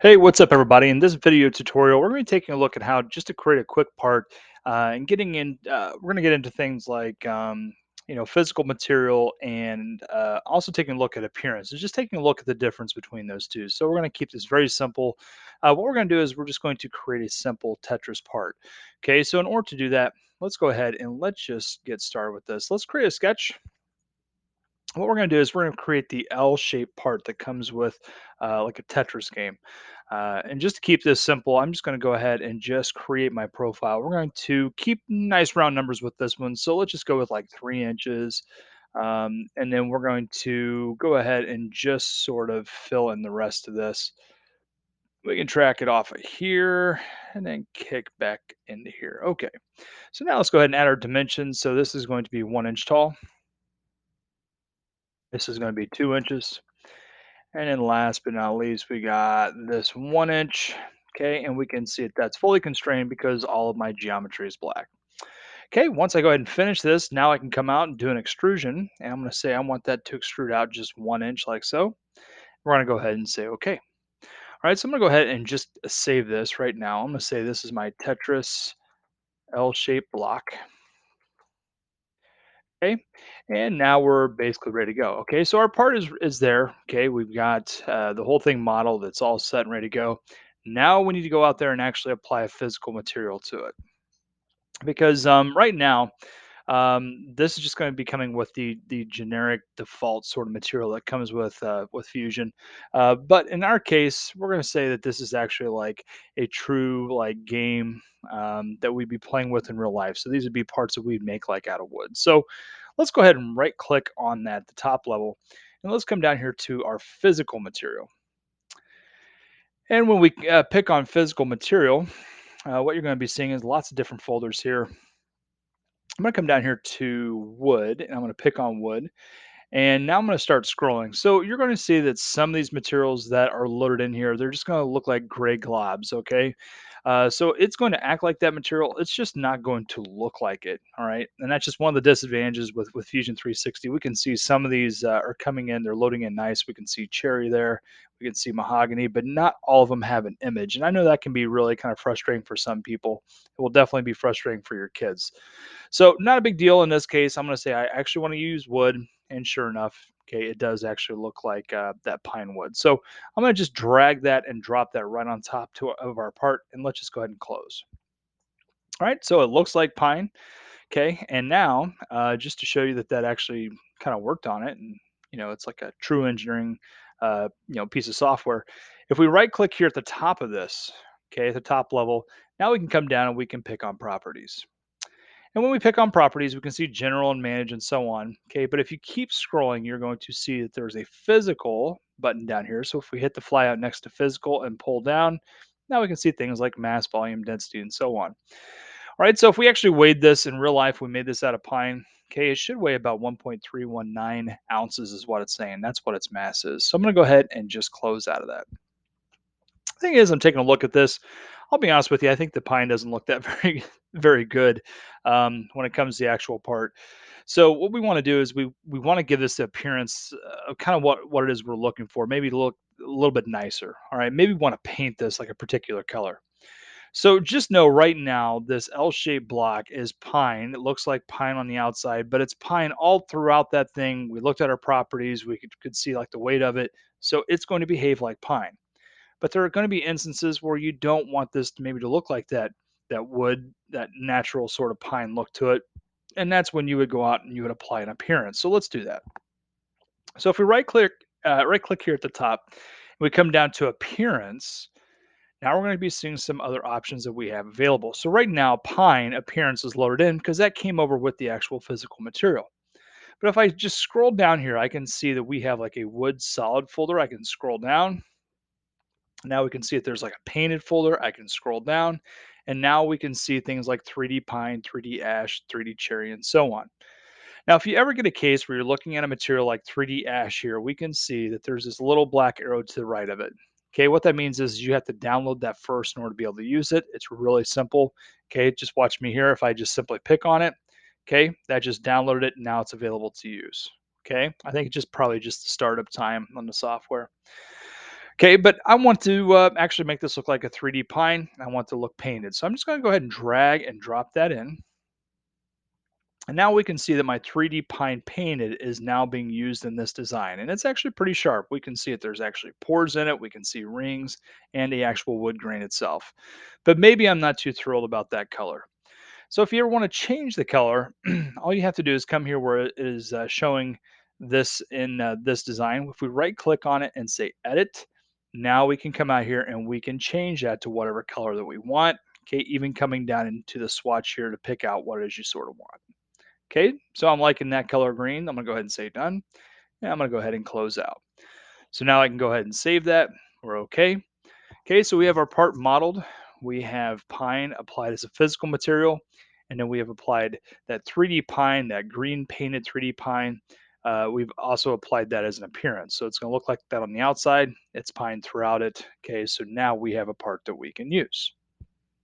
Hey, what's up, everybody? In this video tutorial, we're going to be taking a look at how just to create a quick part and getting in. We're going to get into things like physical material and also taking a look at appearance and just taking a look at the difference between those two. So we're going to keep this very simple. What we're going to do is we're just going to create a simple Tetris part. Okay, so in order to do that, let's go ahead and let's just get started with this. Let's create a sketch. What we're going to do is we're going to create the L-shaped part that comes with like a Tetris game. And just to keep this simple, I'm just going to go ahead and just create my profile. We're going to keep nice round numbers with this one. So let's just go with like 3 inches. And then we're going to go ahead and just sort of fill in the rest of this. We can track it off of here and then kick back into here. Okay. So now let's go ahead and add our dimensions. So this is going to be 1 inch tall. This is going to be 2 inches. And then last but not least, we got this 1 inch. Okay, and we can see that that's fully constrained because all of my geometry is black. Okay, once I go ahead and finish this, now I can come out and do an extrusion. And I'm going to say I want that to extrude out just 1 inch like so. We're going to go ahead and say okay. All right, so I'm going to go ahead and just save this right now. I'm going to say this is my Tetris L-shaped block. Okay, and now we're basically ready to go. Okay, so our part is there. Okay, we've got the whole thing modeled. It's all set and ready to go. Now we need to go out there and actually apply a physical material to it because right now this is just going to be coming with the generic default sort of material that comes with Fusion. But in our case, we're going to say that this is actually like a true like game that we'd be playing with in real life. So these would be parts that we'd make like out of wood. So let's go ahead and right click on that, the top level, and let's come down here to our physical material. And when we pick on physical material, what you're going to be seeing is lots of different folders here. I'm going to come down here to wood and I'm going to pick on wood. And now I'm going to start scrolling. So you're going to see that some of these materials that are loaded in here, they're just going to look like gray globs. Okay. So it's going to act like that material. It's just not going to look like it. All right. And that's just one of the disadvantages with Fusion 360. We can see some of these are coming in, they're loading in nice. We can see cherry there. We can see mahogany, but not all of them have an image. And I know that can be really kind of frustrating for some people. It will definitely be frustrating for your kids. So not a big deal in this case. I'm going to say I actually want to use wood, and sure enough, okay, it does actually look like that pine wood. So I'm going to just drag that and drop that right on top of our part, and let's just go ahead and close. All right, so it looks like pine. Okay, and now just to show you that that actually kind of worked on it, and it's like a true engineering piece of software. If we right click here at the top of this, okay, at the top level, now we can come down and we can pick on properties. And when we pick on properties, we can see general and manage and so on. Okay, but if you keep scrolling, you're going to see that there's a physical button down here. So if we hit the flyout next to physical and pull down, now we can see things like mass, volume, density, and so on. All right, so if we actually weighed this in real life, we made this out of pine. Okay, it should weigh about 1.319 ounces, is what it's saying. That's what its mass is. So I'm going to go ahead and just close out of that. Thing is, I'm taking a look at this. I'll be honest with you. I think the pine doesn't look that very good when it comes to the actual part. So what we want to do is we want to give this the appearance of kind of what it is we're looking for. Maybe look a little bit nicer. All right. Maybe we want to paint this like a particular color. So just know right now this L-shaped block is pine. It looks like pine on the outside, but it's pine all throughout that thing. We looked at our properties. We could see like the weight of it. So it's going to behave like pine. But there are going to be instances where you don't want this to maybe to look like that wood, that natural sort of pine look to it. And that's when you would go out and you would apply an appearance. So let's do that. So if we right click here at the top, we come down to appearance. Now we're going to be seeing some other options that we have available. So right now, pine appearance is loaded in because that came over with the actual physical material. But if I just scroll down here, I can see that we have like a wood solid folder. I can scroll down. Now we can see if there's like a painted folder. I can scroll down. And now we can see things like 3D pine, 3D ash, 3D cherry, and so on. Now, if you ever get a case where you're looking at a material like 3D ash here, we can see that there's this little black arrow to the right of it. Okay, what that means is you have to download that first in order to be able to use it. It's really simple. Okay, just watch me here. If I just simply pick on it, okay, that just downloaded it and now it's available to use. Okay, I think it's just probably just the startup time on the software. Okay, but I want to actually make this look like a 3D pine. I want to look painted. So I'm just going to go ahead and drag and drop that in. And now we can see that my 3D pine painted is now being used in this design. And it's actually pretty sharp. We can see it. There's actually pores in it. We can see rings and the actual wood grain itself. But maybe I'm not too thrilled about that color. So if you ever want to change the color, all you have to do is come here where it is showing this in this design. If we right click on it and say edit, now we can come out here and we can change that to whatever color that we want. Okay, even coming down into the swatch here to pick out what it is you sort of want. Okay, so I'm liking that color green. I'm gonna go ahead and say done. And I'm gonna go ahead and close out. So now I can go ahead and save that. We're okay. Okay, so we have our part modeled. We have pine applied as a physical material, and then we have applied that 3D pine, that green painted 3D pine. We've also applied that as an appearance. So it's going to look like that on the outside. It's pine throughout it. Okay, so now we have a part that we can use.